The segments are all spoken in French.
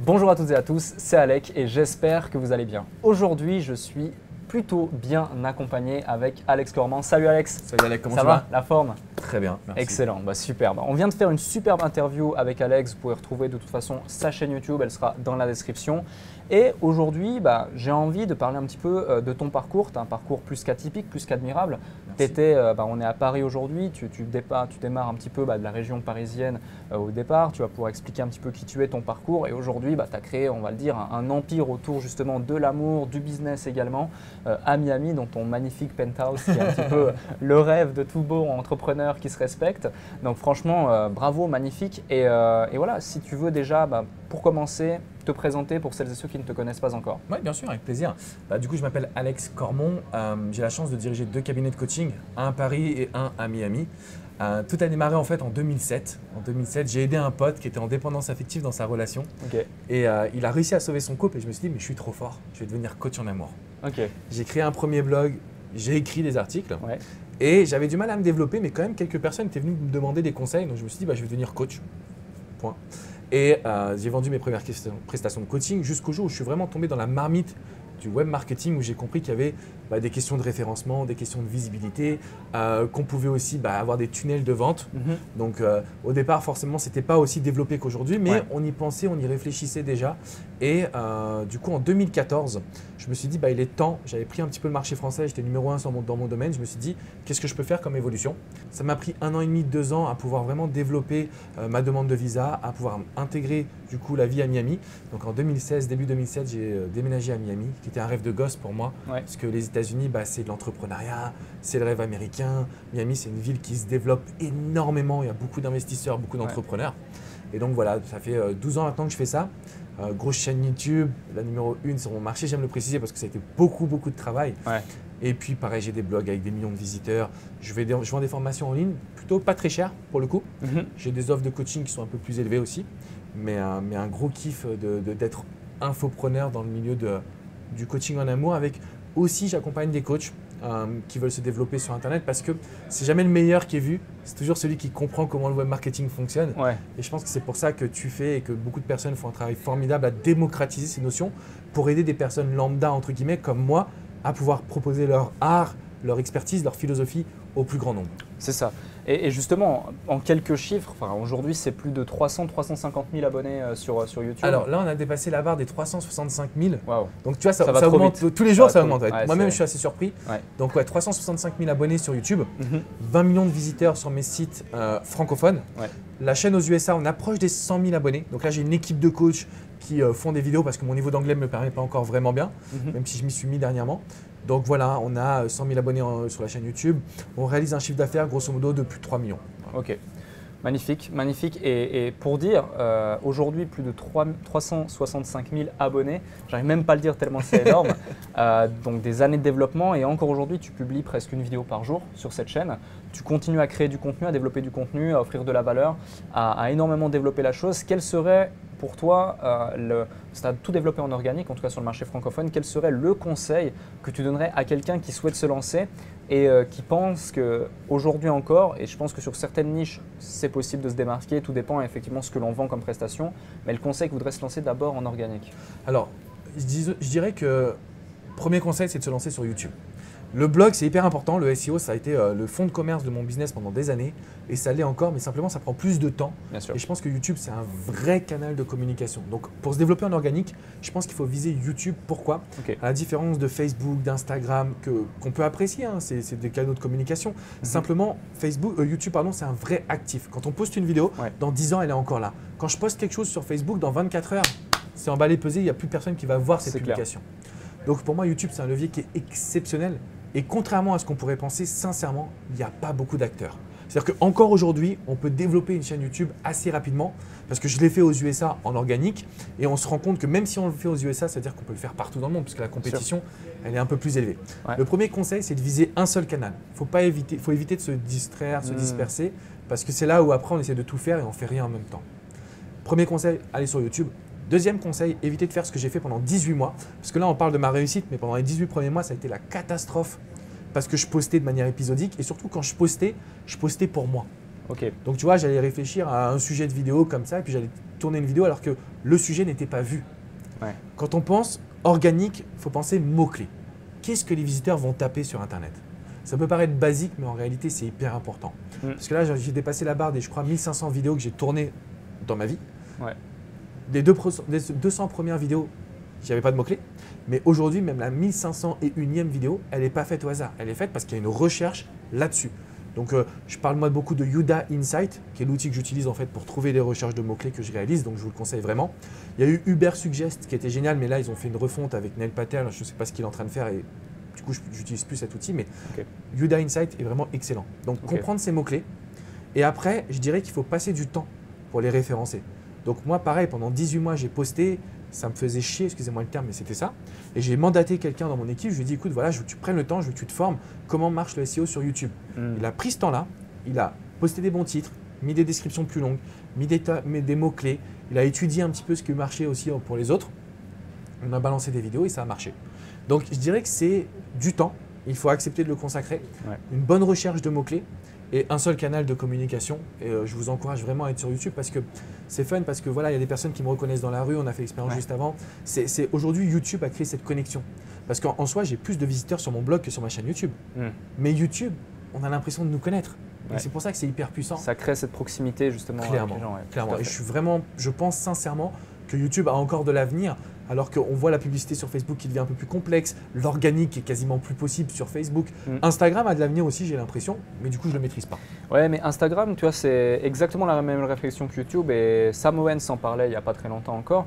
Bonjour à toutes et à tous, c'est Alec et j'espère que vous allez bien. Aujourd'hui, je suis plutôt bien accompagné avec Alex Cormand. Salut Alex. Salut Alec, comment ça tu va? vas? La forme? Très bien, merci. Excellent, superbe. On vient de faire une superbe interview avec Alex. Vous pouvez retrouver de toute façon sa chaîne YouTube, elle sera dans la description. Et aujourd'hui, j'ai envie de parler un petit peu de ton parcours. Tu as un parcours plus qu'atypique, plus qu'admirable. On est à Paris aujourd'hui, tu démarres un petit peu de la région parisienne au départ. Tu vas pouvoir expliquer un petit peu qui tu es, ton parcours. Et aujourd'hui, tu as créé, on va le dire, un empire autour justement de l'amour, du business également, à Miami, dans ton magnifique penthouse qui est un petit peu le rêve de tout beau entrepreneur qui se respecte. Donc franchement, bravo, magnifique. Et voilà, si tu veux déjà, pour commencer, te présenter pour celles et ceux qui ne te connaissent pas encore. Oui, bien sûr, avec plaisir. Du coup, je m'appelle Alex Cormond. J'ai la chance de diriger 2 cabinets de coaching, un à Paris et un à Miami. Tout a démarré en fait en 2007. En 2007, j'ai aidé un pote qui était en dépendance affective dans sa relation. Okay. Et il a réussi à sauver son couple et je me suis dit, mais je suis trop fort, je vais devenir coach en amour. Okay. J'ai créé un premier blog, j'ai écrit des articles. Ouais. Et j'avais du mal à me développer, mais quand même quelques personnes étaient venues me demander des conseils. Donc je me suis dit, je vais devenir coach. Point. Et j'ai vendu mes premières prestations de coaching jusqu'au jour où je suis vraiment tombé dans la marmite du web marketing, où j'ai compris qu'il y avait des questions de référencement, des questions de visibilité, qu'on pouvait aussi avoir des tunnels de vente. Donc au départ, forcément, ce n'était pas aussi développé qu'aujourd'hui, mais on y pensait, on y réfléchissait déjà. Et du coup, en 2014, je me suis dit, il est temps, j'avais pris un petit peu le marché français, j'étais numéro 1 dans mon domaine, je me suis dit, qu'est-ce que je peux faire comme évolution? Ça m'a pris 1 an et demi, 2 ans à pouvoir vraiment développer ma demande de visa, à pouvoir intégrer du coup la vie à Miami. Donc en 2016, début 2007, j'ai déménagé à Miami, qui était un rêve de gosse pour moi, parce que les États-Unis, c'est de l'entrepreneuriat, c'est le rêve américain. Miami, c'est une ville qui se développe énormément, il y a beaucoup d'investisseurs, beaucoup d'entrepreneurs. Et donc voilà, ça fait 12 ans maintenant que je fais ça. Grosse chaîne YouTube, la numéro 1 sur mon marché, j'aime le préciser parce que ça a été beaucoup de travail. Et puis pareil, j'ai des blogs avec des millions de visiteurs. Je vends des formations en ligne, plutôt pas très chères pour le coup. J'ai des offres de coaching qui sont un peu plus élevées aussi. Mais un gros kiff d'être infopreneur dans le milieu du coaching en amour. Avec aussi, j'accompagne des coachs qui veulent se développer sur Internet parce que c'est jamais le meilleur qui est vu, c'est toujours celui qui comprend comment le web marketing fonctionne. Et je pense que c'est pour ça que tu fais et que beaucoup de personnes font un travail formidable à démocratiser ces notions pour aider des personnes lambda, entre guillemets, comme moi, à pouvoir proposer leur art, leur expertise, leur philosophie au plus grand nombre. C'est ça. Et justement, en quelques chiffres, aujourd'hui, c'est plus de 350 000 abonnés sur YouTube. Alors là, on a dépassé la barre des 365 000. Wow. Donc tu vois, ça augmente tous les jours, ça augmente. Moi-même, je suis assez surpris. Donc 365 000 abonnés sur YouTube, 20 millions de visiteurs sur mes sites francophones. La chaîne aux USA, on approche des 100 000 abonnés. Donc là, j'ai une équipe de coachs qui font des vidéos parce que mon niveau d'anglais ne me permet pas encore vraiment bien, même si je m'y suis mis dernièrement. Donc voilà, on a 100 000 abonnés sur la chaîne YouTube. On réalise un chiffre d'affaires grosso modo de plus de 3 millions. Ok, magnifique, magnifique. Et pour dire, aujourd'hui, plus de 365 000 abonnés. J'arrive même pas à le dire tellement c'est énorme. Donc des années de développement et encore aujourd'hui, tu publies presque une vidéo par jour sur cette chaîne. Tu continues à créer du contenu, à développer du contenu, à offrir de la valeur, à énormément développer la chose. Quel serait pour toi, tu as tout développé en organique, en tout cas sur le marché francophone, quel serait le conseil que tu donnerais à quelqu'un qui souhaite se lancer et qui pense qu'aujourd'hui encore, et je pense que sur certaines niches, c'est possible de se démarquer, tout dépend effectivement de ce que l'on vend comme prestation, mais le conseil qu'il voudrait se lancer d'abord en organique? Alors, je dirais que premier conseil, c'est de se lancer sur YouTube. Le blog, c'est hyper important. Le SEO, ça a été le fond de commerce de mon business pendant des années et ça l'est encore, mais simplement, ça prend plus de temps. Bien sûr. Et je pense que YouTube, c'est un vrai canal de communication. Donc, pour se développer en organique, je pense qu'il faut viser YouTube. Pourquoi? À la différence de Facebook, d'Instagram, qu'on peut apprécier, hein, c'est des canaux de communication. Simplement, YouTube, c'est un vrai actif. Quand on poste une vidéo, dans 10 ans, elle est encore là. Quand je poste quelque chose sur Facebook, dans 24 heures, c'est emballé, pesé, il n'y a plus personne qui va voir cette publication. Donc, pour moi, YouTube, c'est un levier qui est exceptionnel. Et contrairement à ce qu'on pourrait penser, sincèrement, il n'y a pas beaucoup d'acteurs. C'est-à-dire qu'encore aujourd'hui, on peut développer une chaîne YouTube assez rapidement parce que je l'ai fait aux USA en organique et on se rend compte que même si on le fait aux USA, c'est-à-dire qu'on peut le faire partout dans le monde parce que la compétition, elle est un peu plus élevée. Le premier conseil, c'est de viser un seul canal. Il faut éviter de se distraire, se disperser parce que c'est là où après on essaie de tout faire et on ne fait rien en même temps. Premier conseil, allez sur YouTube. Deuxième conseil, évitez de faire ce que j'ai fait pendant 18 mois. Parce que là, on parle de ma réussite, mais pendant les 18 premiers mois, ça a été la catastrophe. Parce que je postais de manière épisodique et surtout quand je postais pour moi. Okay. Donc tu vois, j'allais réfléchir à un sujet de vidéo comme ça et puis j'allais tourner une vidéo alors que le sujet n'était pas vu. Ouais. Quand on pense organique, il faut penser mots-clés. Qu'est-ce que les visiteurs vont taper sur Internet? Ça peut paraître basique, mais en réalité, c'est hyper important. Parce que là, j'ai dépassé la barre des, je crois, 1500 vidéos que j'ai tournées dans ma vie. Ouais. Des 200 premières vidéos, j'avais pas de mots-clés. Mais aujourd'hui, même la 1501e vidéo, elle n'est pas faite au hasard. Elle est faite parce qu'il y a une recherche là-dessus. Donc, je parle moi beaucoup de Yuda Insight, qui est l'outil que j'utilise en fait pour trouver les recherches de mots-clés que je réalise. Donc, je vous le conseille vraiment. Il y a eu Uber Suggest qui était génial, mais là, ils ont fait une refonte avec Neil Patel. Je ne sais pas ce qu'il est en train de faire et du coup, je n'utilise plus cet outil. Mais Yuda Insight est vraiment excellent. Donc, comprendre ces mots-clés. Et après, je dirais qu'il faut passer du temps pour les référencer. Donc, moi, pareil, pendant 18 mois, j'ai posté. Ça me faisait chier, excusez-moi le terme, mais c'était ça. Et j'ai mandaté quelqu'un dans mon équipe, je lui ai dit, écoute, voilà, je veux que tu prennes le temps, je veux que tu te formes, comment marche le SEO sur YouTube. Il a pris ce temps-là, il a posté des bons titres, mis des descriptions plus longues, mis des mots-clés, il a étudié un petit peu ce qui marchait aussi pour les autres. On a balancé des vidéos et ça a marché. Donc, je dirais que c'est du temps, il faut accepter de le consacrer, une bonne recherche de mots-clés et un seul canal de communication. Et je vous encourage vraiment à être sur YouTube parce que c'est fun, parce que voilà, il y a des personnes qui me reconnaissent dans la rue, on a fait l'expérience juste avant. Aujourd'hui, YouTube a créé cette connexion. Parce qu'en soi, j'ai plus de visiteurs sur mon blog que sur ma chaîne YouTube. Mais YouTube, on a l'impression de nous connaître. Et c'est pour ça que c'est hyper puissant. Ça crée cette proximité justement avec les gens. Clairement. Et je pense sincèrement que YouTube a encore de l'avenir. Alors qu'on voit la publicité sur Facebook qui devient un peu plus complexe, l'organique est quasiment plus possible sur Facebook. Instagram a de l'avenir aussi, j'ai l'impression, mais du coup, je ne le maîtrise pas. Ouais, mais Instagram, tu vois, c'est exactement la même réflexion que YouTube et Sam Owens en parlait il n'y a pas très longtemps encore.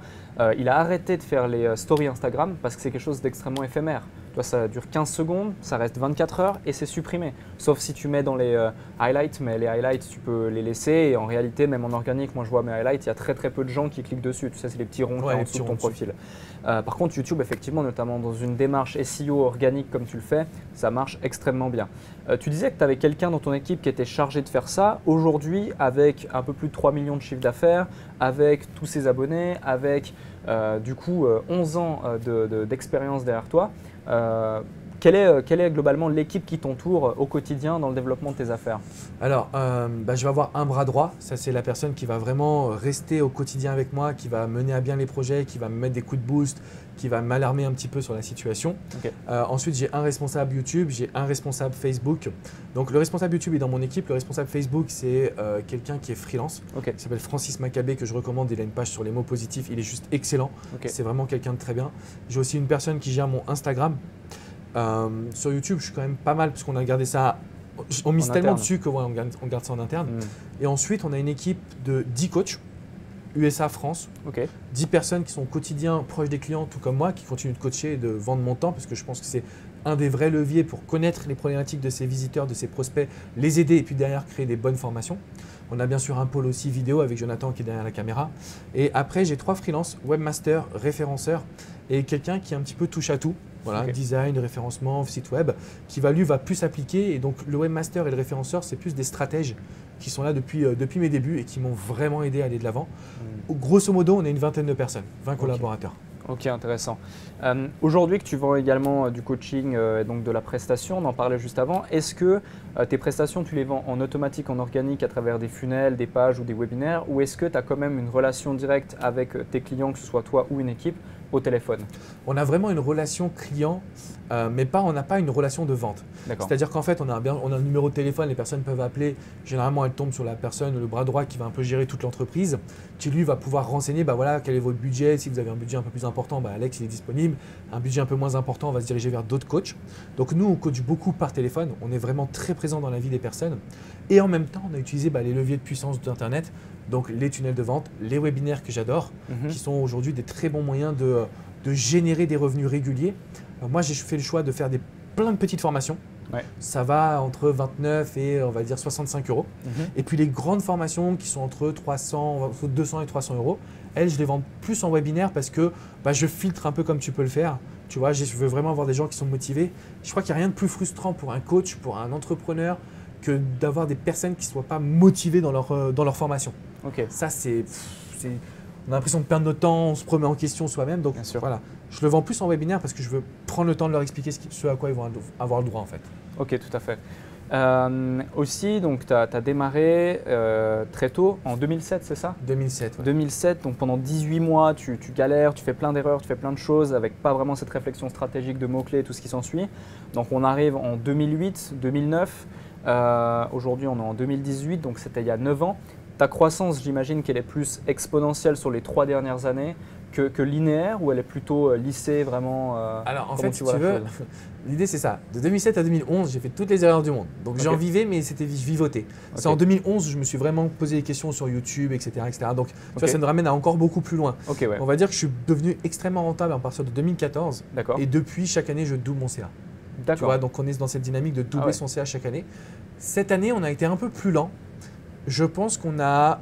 Il a arrêté de faire les stories Instagram parce que c'est quelque chose d'extrêmement éphémère. Tu vois, ça dure 15 secondes, ça reste 24 heures et c'est supprimé. Sauf si tu mets dans les highlights, mais les highlights, tu peux les laisser et en réalité, même en organique, moi je vois mes highlights, il y a très peu de gens qui cliquent dessus. Tu sais, c'est les petits ronds en dessous de ton profil. Par contre, YouTube, effectivement, notamment dans une démarche SEO organique comme tu le fais, ça marche extrêmement bien. Tu disais que tu avais quelqu'un dans ton équipe qui était chargé de faire ça. Aujourd'hui, avec un peu plus de 3 millions de chiffre d'affaires, avec tous ses abonnés, avec du coup 11 ans d'expérience derrière toi, quelle est globalement l'équipe qui t'entoure au quotidien dans le développement de tes affaires? Alors, je vais avoir un bras droit. Ça, c'est la personne qui va vraiment rester au quotidien avec moi, qui va mener à bien les projets, qui va me mettre des coups de boost, qui va m'alarmer un petit peu sur la situation. Ensuite, j'ai un responsable YouTube, j'ai un responsable Facebook. Donc, le responsable YouTube est dans mon équipe. Le responsable Facebook, c'est quelqu'un qui est freelance. Il s'appelle Francis Maccabé, que je recommande. Il a une page sur les mots positifs. Il est juste excellent. C'est vraiment quelqu'un de très bien. J'ai aussi une personne qui gère mon Instagram. Sur YouTube, je suis quand même pas mal parce qu'on a gardé ça. On mise tellement dessus que on garde ça en interne. Et ensuite, on a une équipe de 10 coachs, USA, France. 10 personnes qui sont au quotidien proches des clients, tout comme moi, qui continuent de coacher et de vendre mon temps parce que je pense que c'est un des vrais leviers pour connaître les problématiques de ses visiteurs, de ses prospects, les aider et puis derrière créer des bonnes formations. On a bien sûr un pôle aussi vidéo avec Jonathan qui est derrière la caméra. Et après, j'ai 3 freelances, webmaster, référenceur et quelqu'un qui est un petit peu touche à tout. Voilà, design, référencement, site web, qui va plus s'appliquer. Et donc, le webmaster et le référenceur, c'est plus des stratèges qui sont là depuis mes débuts et qui m'ont vraiment aidé à aller de l'avant. Grosso modo, on est une vingtaine de personnes, 20 collaborateurs. Ok, intéressant. Aujourd'hui que tu vends également du coaching et donc de la prestation, on en parlait juste avant, est-ce que tes prestations, tu les vends en automatique, en organique à travers des funnels, des pages ou des webinaires, ou est-ce que tu as quand même une relation directe avec tes clients, que ce soit toi ou une équipe, au téléphone? On a vraiment une relation client, mais on n'a pas une relation de vente. C'est-à-dire qu'en fait, on a un numéro de téléphone, les personnes peuvent appeler. Généralement, elles tombent sur la personne, le bras droit qui va un peu gérer toute l'entreprise, qui lui va pouvoir renseigner voilà, quel est votre budget. Si vous avez un budget un peu plus important, Alex il est disponible. Un budget un peu moins important, on va se diriger vers d'autres coachs. Donc nous, on coach beaucoup par téléphone. On est vraiment très présent dans la vie des personnes. Et en même temps, on a utilisé les leviers de puissance d'Internet. Donc les tunnels de vente, les webinaires que j'adore, qui sont aujourd'hui des très bons moyens de générer des revenus réguliers. Alors moi, j'ai fait le choix de faire plein de petites formations. Ça va entre 29 et on va dire 65 euros. Et puis les grandes formations qui sont entre 200 et 300 euros, elles, je les vends plus en webinaire parce que je filtre un peu comme tu peux le faire. Tu vois, je veux vraiment avoir des gens qui sont motivés. Je crois qu'il n'y a rien de plus frustrant pour un coach, pour un entrepreneur, que d'avoir des personnes qui ne soient pas motivées dans leur formation. Ça, on a l'impression de perdre notre temps, on se remet en question soi-même. Donc voilà, je le vends plus en webinaire parce que je veux prendre le temps de leur expliquer ce à quoi ils vont avoir le droit en fait. Ok, tout à fait. Aussi, donc tu as démarré très tôt, en 2007, c'est ça? 2007. Ouais. 2007, donc pendant 18 mois, tu galères, tu fais plein d'erreurs, tu fais plein de choses avec pas vraiment cette réflexion stratégique de mots-clés et tout ce qui s'ensuit. Donc on arrive en 2008, 2009, aujourd'hui on est en 2018, donc c'était il y a 9 ans. Ta croissance, j'imagine qu'elle est plus exponentielle sur les 3 dernières années que linéaire, ou elle est plutôt lissée vraiment Alors en comment fait, si tu veux, la chose? l'idée c'est ça. De 2007 à 2011, j'ai fait toutes les erreurs du monde. Donc j'en Ok. vivais, mais c'était je vivotais. C'est Ok. en 2011 je me suis vraiment posé des questions sur YouTube, etc. etc. Donc tu vois, Ok. ça nous ramène à encore beaucoup plus loin. Ok, ouais, On va dire que je suis devenu extrêmement rentable à partir de 2014. d'accord. Et depuis, chaque année, je double mon CA. Tu D'accord. vois, donc on est dans cette dynamique de doubler Ah ouais. son CA chaque année. Cette année, on a été un peu plus lent. Je pense qu'on a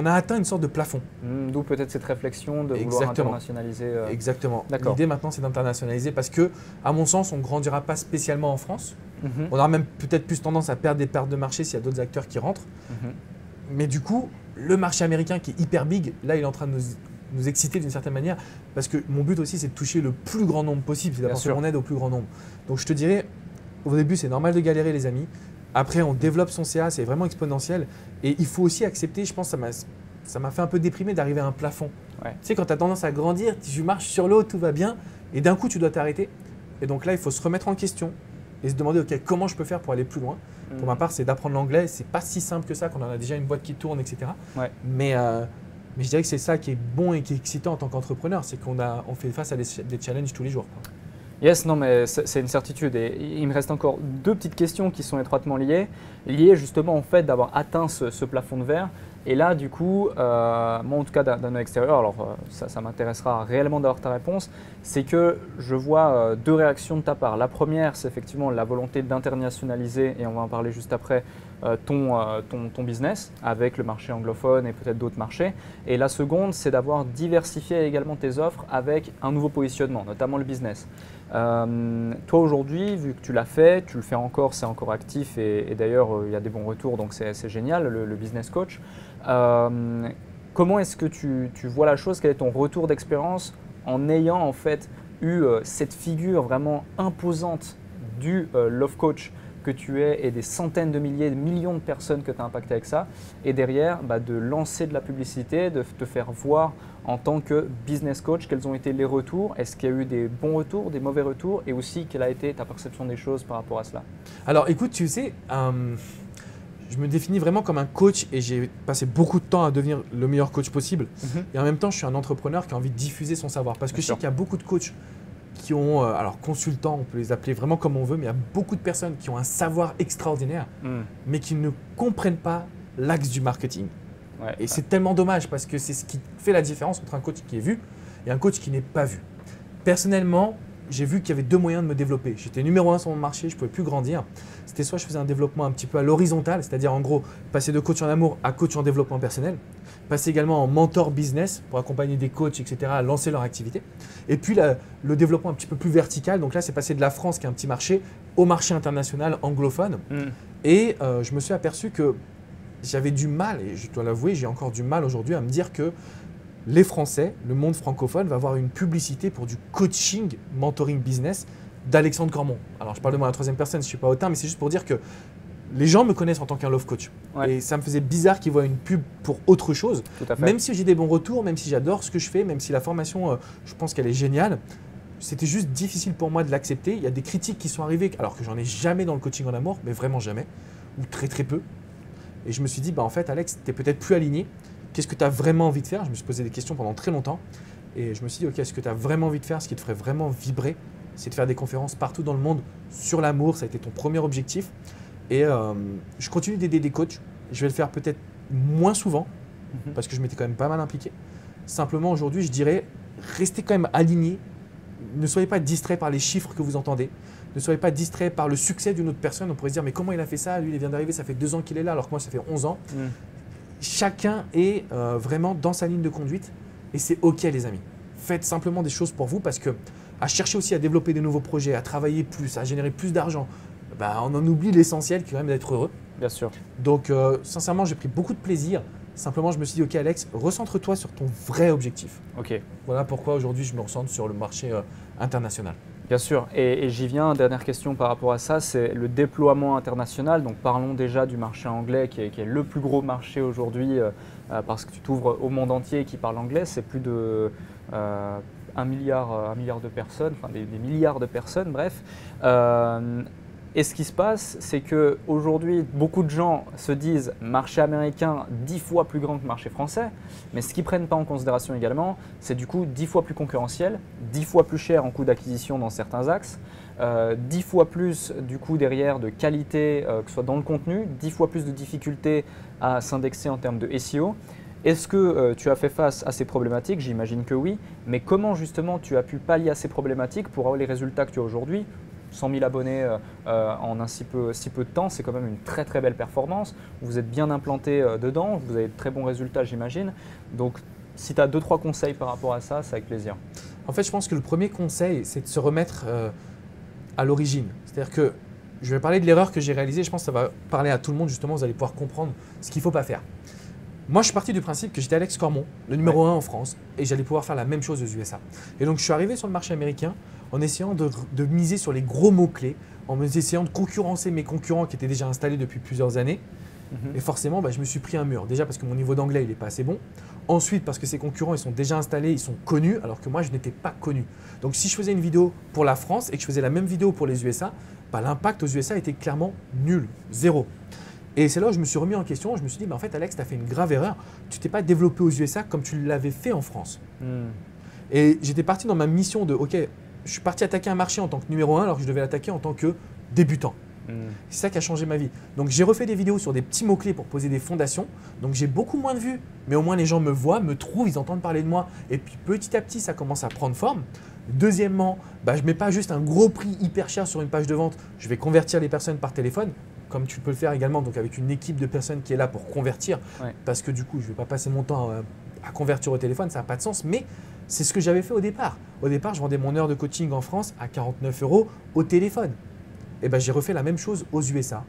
atteint une sorte de plafond. D'où peut-être cette réflexion de vouloir Exactement. internationaliser. Exactement. D'accord. L'idée maintenant, c'est d'internationaliser parce que, à mon sens, on ne grandira pas spécialement en France. Mhm, On aura même peut-être plus tendance à perdre des parts de marché s'il y a d'autres acteurs qui rentrent. mhm. Mais du coup, le marché américain qui est hyper big, là, il est en train de nous exciter d'une certaine manière parce que mon but aussi, c'est de toucher le plus grand nombre possible, c'est d'apporter sûr. mon aide au plus grand nombre. Donc, je te dirais, au début, c'est normal de galérer, les amis. Après, on développe son CA, c'est vraiment exponentiel. Et il faut aussi accepter, je pense, ça m'a fait un peu déprimer d'arriver à un plafond. Ouais. Tu sais, quand tu as tendance à grandir, tu marches sur l'eau, tout va bien, et d'un coup, tu dois t'arrêter. Et donc là, il faut se remettre en question et se demander, OK, comment je peux faire pour aller plus loin? Pour ma part, c'est d'apprendre l'anglais. C'est pas si simple que ça, qu'on en a déjà une boîte qui tourne, etc. Ouais. Mais je dirais que c'est ça qui est bon et qui est excitant en tant qu'entrepreneur, c'est qu'on fait face à des challenges tous les jours. Yes, non, mais c'est une certitude. Et il me reste encore 2 petites questions qui sont étroitement liées justement au fait d'avoir atteint ce plafond de verre. Et là, du coup, moi en tout cas d'un œil extérieur, alors ça m'intéressera réellement d'avoir ta réponse, c'est que je vois 2 réactions de ta part. La première, c'est effectivement la volonté d'internationaliser, et on va en parler juste après, ton business avec le marché anglophone et peut-être d'autres marchés. Et la seconde, c'est d'avoir diversifié également tes offres avec un nouveau positionnement, notamment le business. Toi aujourd'hui, vu que tu l'as fait, tu le fais encore, c'est encore actif et d'ailleurs il y a des bons retours, donc c'est génial, le business coach. Comment est-ce que tu vois la chose? Quel est ton retour d'expérience en ayant en fait eu cette figure vraiment imposante du love coach que tu es et des centaines de milliers, de millions de personnes que tu as impacté avec ça, et derrière de lancer de la publicité, de te faire voir en tant que business coach? Quels ont été les retours? Est-ce qu'il y a eu des bons retours, des mauvais retours, et aussi quelle a été ta perception des choses par rapport à cela? Alors écoute, tu sais, je me définis vraiment comme un coach et j'ai passé beaucoup de temps à devenir le meilleur coach possible. Et en même temps, je suis un entrepreneur qui a envie de diffuser son savoir. Parce que Bien je sais sûr. qu'il y a beaucoup de coachs qui ont, alors consultants, on peut les appeler vraiment comme on veut, mais il y a beaucoup de personnes qui ont un savoir extraordinaire, mais qui ne comprennent pas l'axe du marketing. Ouais. Et c'est tellement dommage parce que c'est ce qui fait la différence entre un coach qui est vu et un coach qui n'est pas vu. Personnellement, j'ai vu qu'il y avait 2 moyens de me développer. J'étais numéro 1 sur mon marché, je ne pouvais plus grandir. C'était soit je faisais un développement un petit peu à l'horizontale, c'est-à-dire en gros passer de coach en amour à coach en développement personnel, passer également en mentor business pour accompagner des coachs, etc. à lancer leur activité. Et puis le développement un petit peu plus vertical, donc là c'est passer de la France qui est un petit marché au marché international anglophone. Et je me suis aperçu que j'avais du mal, et je dois l'avouer, j'ai encore du mal aujourd'hui à me dire que les Français, le monde francophone, va avoir une publicité pour du coaching, mentoring business d'Alexandre Cormon. Alors, je parle de moi à la 3e personne, je ne suis pas hautain, mais c'est juste pour dire que les gens me connaissent en tant qu'un love coach. Ouais. Et ça me faisait bizarre qu'ils voient une pub pour autre chose. Tout à fait. Même si j'ai des bons retours, même si j'adore ce que je fais, même si la formation, je pense qu'elle est géniale, c'était juste difficile pour moi de l'accepter. Il y a des critiques qui sont arrivées, alors que j'en ai jamais dans le coaching en amour, mais vraiment jamais, ou très très peu. Et je me suis dit, en fait, Alex, tu n'es peut-être plus aligné. Qu'est-ce que tu as vraiment envie de faire? Je me suis posé des questions pendant très longtemps. Et je me suis dit, OK, est-ce que tu as vraiment envie de faire? Ce qui te ferait vraiment vibrer, c'est de faire des conférences partout dans le monde sur l'amour. Ça a été ton premier objectif. Et je continue d'aider des coachs. Je vais le faire peut-être moins souvent, parce que je m'étais quand même pas mal impliqué. Simplement, aujourd'hui, je dirais, restez quand même alignés. Ne soyez pas distraits par les chiffres que vous entendez. Ne soyez pas distraits par le succès d'une autre personne. On pourrait se dire, mais comment il a fait ça? Lui, il vient d'arriver, ça fait 2 ans qu'il est là, alors que moi, ça fait 11 ans. Chacun est vraiment dans sa ligne de conduite et c'est OK, les amis. Faites simplement des choses pour vous parce que à chercher aussi à développer des nouveaux projets, à travailler plus, à générer plus d'argent, on en oublie l'essentiel qui est quand même d'être heureux. Bien sûr. Donc, sincèrement, j'ai pris beaucoup de plaisir. Simplement, je me suis dit, OK, Alex, recentre-toi sur ton vrai objectif. OK. Voilà pourquoi aujourd'hui, je me recentre sur le marché international. Bien sûr, et j'y viens, dernière question par rapport à ça, c'est le déploiement international. Donc parlons déjà du marché anglais qui est le plus gros marché aujourd'hui parce que tu t'ouvres au monde entier qui parle anglais, c'est plus de 1 milliard de personnes, enfin des milliards de personnes, bref. Et ce qui se passe, c'est qu'aujourd'hui, beaucoup de gens se disent marché américain 10 fois plus grand que le marché français, mais ce qu'ils ne prennent pas en considération également, c'est du coup 10 fois plus concurrentiel, 10 fois plus cher en coût d'acquisition dans certains axes, 10 fois plus du coup derrière de qualité, que ce soit dans le contenu, 10 fois plus de difficultés à s'indexer en termes de SEO. Est-ce que tu as fait face à ces problématiques? J'imagine que oui, mais comment justement tu as pu pallier à ces problématiques pour avoir les résultats que tu as aujourd'hui? 100 000 abonnés en si peu de temps, c'est quand même une très très belle performance. Vous êtes bien implanté dedans, vous avez de très bons résultats j'imagine. Donc si tu as 2-3 conseils par rapport à ça, c'est avec plaisir. En fait, je pense que le premier conseil, c'est de se remettre à l'origine. C'est-à-dire que je vais parler de l'erreur que j'ai réalisée, je pense que ça va parler à tout le monde justement, vous allez pouvoir comprendre ce qu'il ne faut pas faire. Moi, je suis parti du principe que j'étais Alex Cormon, le numéro 1 en France, et j'allais pouvoir faire la même chose aux USA. Et donc, je suis arrivé sur le marché américain en essayant de miser sur les gros mots-clés, en essayant de concurrencer mes concurrents qui étaient déjà installés depuis plusieurs années. Et forcément, je me suis pris un mur. Déjà parce que mon niveau d'anglais, il n'est pas assez bon. Ensuite, parce que ces concurrents, ils sont déjà installés, ils sont connus, alors que moi, je n'étais pas connu. Donc, si je faisais une vidéo pour la France et que je faisais la même vidéo pour les USA, l'impact aux USA était clairement nul, zéro. Et c'est là où je me suis remis en question. Je me suis dit, en fait, Alex, tu as fait une grave erreur. Tu t'es pas développé aux USA comme tu l'avais fait en France. Et j'étais parti dans ma mission de, OK, je suis parti attaquer un marché en tant que numéro 1 alors que je devais l'attaquer en tant que débutant. C'est ça qui a changé ma vie. Donc, j'ai refait des vidéos sur des petits mots-clés pour poser des fondations. Donc, j'ai beaucoup moins de vues, mais au moins les gens me voient, me trouvent, ils entendent parler de moi. Et puis, petit à petit, ça commence à prendre forme. Deuxièmement, je ne mets pas juste un gros prix hyper cher sur une page de vente. Je vais convertir les personnes par téléphone, comme tu peux le faire également, donc avec une équipe de personnes qui est là pour convertir. Ouais. Parce que du coup, je ne vais pas passer mon temps à convertir au téléphone, ça n'a pas de sens. Mais c'est ce que j'avais fait au départ. Au départ, je vendais mon heure de coaching en France à 49 € au téléphone. Et j'ai refait la même chose aux USA,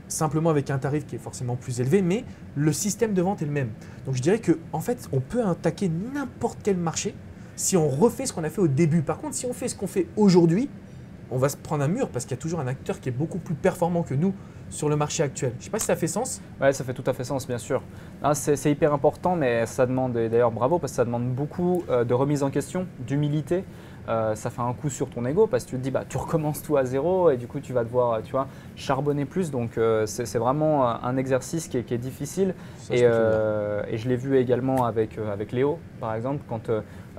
simplement avec un tarif qui est forcément plus élevé, mais le système de vente est le même. Donc je dirais qu'en fait, on peut attaquer n'importe quel marché si on refait ce qu'on a fait au début. Par contre, si on fait ce qu'on fait aujourd'hui, on va se prendre un mur parce qu'il y a toujours un acteur qui est beaucoup plus performant que nous sur le marché actuel. Je ne sais pas si ça fait sens. Oui, ça fait tout à fait sens, bien sûr. C'est hyper important, mais ça demande, et d'ailleurs bravo, parce que ça demande beaucoup de remise en question, d'humilité. Ça fait un coup sur ton ego parce que tu te dis tu recommences tout à zéro et du coup tu vas devoir charbonner plus. Donc c'est vraiment un exercice qui est difficile et je l'ai vu également avec Léo par exemple quand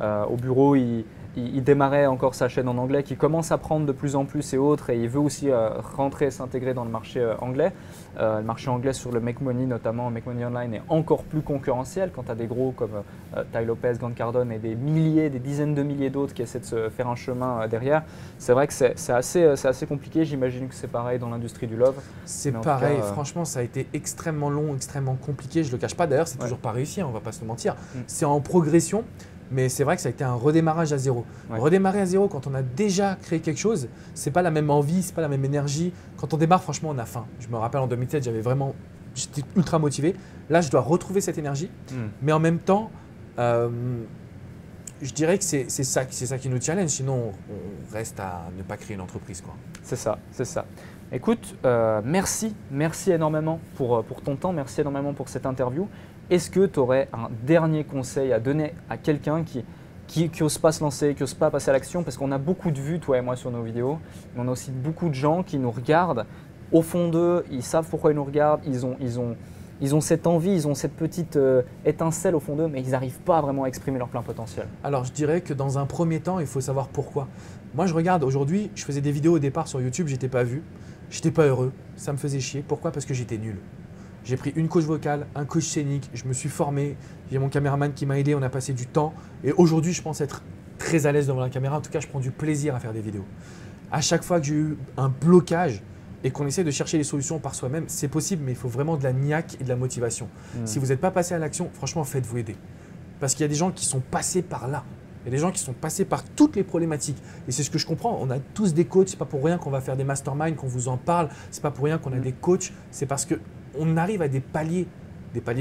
au bureau il démarrait encore sa chaîne en anglais, qui commence à prendre de plus en plus et autres, et il veut aussi rentrer et s'intégrer dans le marché anglais. Le marché anglais sur le Make Money, notamment Make Money Online, est encore plus concurrentiel quand tu as des gros comme Tai Lopez, Grant Cardone et des dizaines de milliers d'autres qui essaient de se faire un chemin derrière. C'est vrai que c'est assez compliqué, j'imagine que c'est pareil dans l'industrie du love. C'est pareil, franchement ça a été extrêmement long, extrêmement compliqué, je ne le cache pas. D'ailleurs, c'est toujours pas réussi, on ne va pas se le mentir. C'est en progression. Mais c'est vrai que ça a été un redémarrage à zéro. Ouais. Redémarrer à zéro quand on a déjà créé quelque chose, c'est pas la même envie, c'est pas la même énergie. Quand on démarre, franchement, on a faim. Je me rappelle en 2007, j'étais ultra motivé. Là, je dois retrouver cette énergie. Mais en même temps, je dirais que c'est ça qui nous challenge. Sinon, on reste à ne pas créer une entreprise, quoi. C'est ça, c'est ça. Écoute, merci énormément pour ton temps, merci énormément pour cette interview. Est-ce que tu aurais un dernier conseil à donner à quelqu'un qui n'ose pas se lancer, qui n'ose pas passer à l'action? Parce qu'on a beaucoup de vues, toi et moi, sur nos vidéos, mais on a aussi beaucoup de gens qui nous regardent. Au fond d'eux, ils savent pourquoi ils nous regardent, ils ont cette envie, ils ont cette petite étincelle au fond d'eux, mais ils n'arrivent pas vraiment à exprimer leur plein potentiel. Alors, je dirais que dans un premier temps, il faut savoir pourquoi. Moi, je regarde aujourd'hui, je faisais des vidéos au départ sur YouTube, je n'étais pas vu, je n'étais pas heureux, ça me faisait chier. Pourquoi? Parce que j'étais nul. J'ai pris une coach vocale, un coach scénique, je me suis formé, j'ai mon caméraman qui m'a aidé, on a passé du temps. Et aujourd'hui, je pense être très à l'aise devant la caméra. En tout cas, je prends du plaisir à faire des vidéos. À chaque fois que j'ai eu un blocage et qu'on essaie de chercher les solutions par soi-même, c'est possible, mais il faut vraiment de la niaque et de la motivation. Si vous n'êtes pas passé à l'action, franchement, faites-vous aider. Parce qu'il y a des gens qui sont passés par là. Il y a des gens qui sont passés par toutes les problématiques. Et c'est ce que je comprends. On a tous des coachs. Ce n'est pas pour rien qu'on va faire des masterminds, qu'on vous en parle. Ce n'est pas pour rien qu'on a des coachs. C'est parce que on arrive à des paliers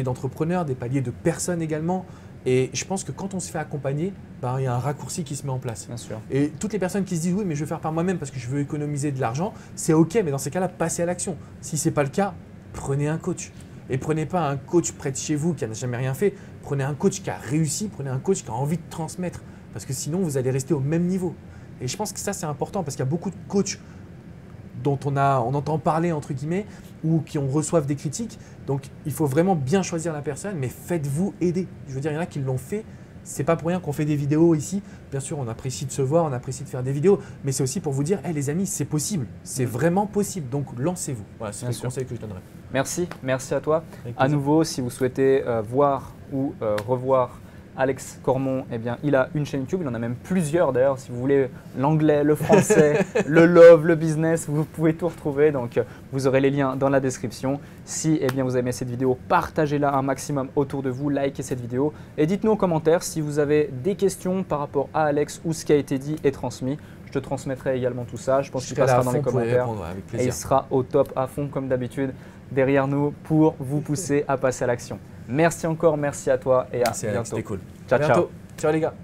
d'entrepreneurs, des paliers de personnes également. Et je pense que quand on se fait accompagner, ben, il y a un raccourci qui se met en place. Bien sûr. Et toutes les personnes qui se disent oui, mais je vais faire par moi-même parce que je veux économiser de l'argent, c'est OK, mais dans ces cas-là, passez à l'action. Si ce n'est pas le cas, prenez un coach. Et prenez pas un coach près de chez vous qui n'a jamais rien fait. Prenez un coach qui a réussi, prenez un coach qui a envie de transmettre. Parce que sinon, vous allez rester au même niveau. Et je pense que ça, c'est important parce qu'il y a beaucoup de coachs dont on entend parler, entre guillemets, ou qui reçoivent des critiques. Donc, il faut vraiment bien choisir la personne, mais faites-vous aider. Je veux dire, il y en a qui l'ont fait. C'est pas pour rien qu'on fait des vidéos ici. Bien sûr, on apprécie de se voir, on apprécie de faire des vidéos, mais c'est aussi pour vous dire, hey, les amis, c'est possible. C'est vraiment possible. Donc, lancez-vous. Voilà, c'est le conseil que je donnerais. Merci à toi. À nouveau, si vous souhaitez voir ou revoir Alex Cormon, eh bien, il a une chaîne YouTube, il en a même plusieurs d'ailleurs. Si vous voulez l'anglais, le français, le love, le business, vous pouvez tout retrouver. Donc, vous aurez les liens dans la description. Si eh bien, vous avez aimé cette vidéo, partagez-la un maximum autour de vous, likez cette vidéo et dites-nous en commentaire si vous avez des questions par rapport à Alex ou ce qui a été dit et transmis. Je te transmettrai également tout ça. Je pense qu'il passera dans les commentaires et il sera au top à fond comme d'habitude derrière nous pour vous pousser à passer à l'action. Merci encore, merci à toi et à bientôt. C'était cool. Ciao, ciao. Ciao les gars.